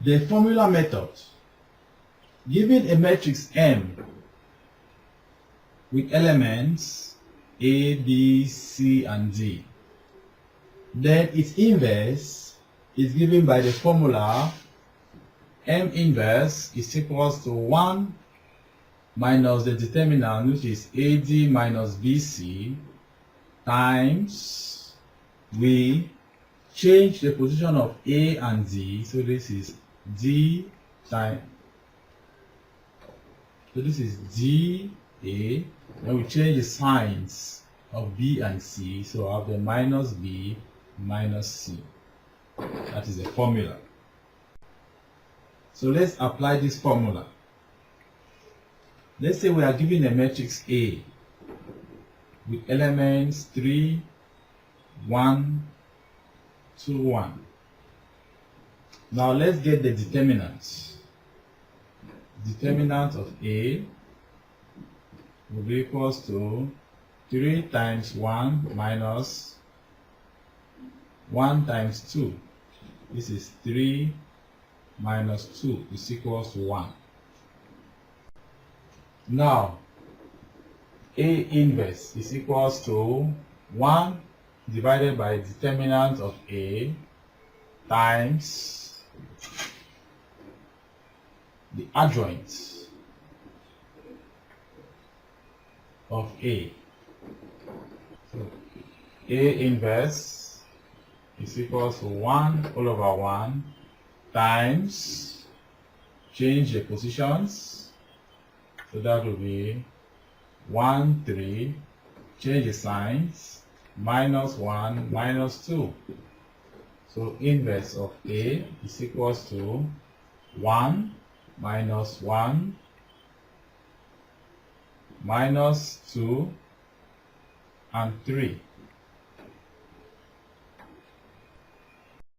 The formula method. Given a matrix M with elements A, B, C, and D, then its inverse is given by the formula M inverse is equals to 1 minus the determinant, which is AD minus BC, times we change the position of A and D, so this is D times, so this is D A, then we change the signs of B and C, so I have the minus B minus C. That is the formula. So let's apply this formula. Let's say we are given a matrix A with elements 3, 1, 2, 1. Now let's get the determinant. Determinant of A will be equals to 3 times 1 minus 1 times 2. This is 3 minus 2 is equals to 1. Now, A inverse is equals to 1 divided by determinant of A times the adjoint of A. So A inverse is equals to 1 all over 1 times, change the positions, so that will be 1, 3, change the signs, minus 1, minus 2. So inverse of A is equals to 1 minus 1 minus 2 and 3.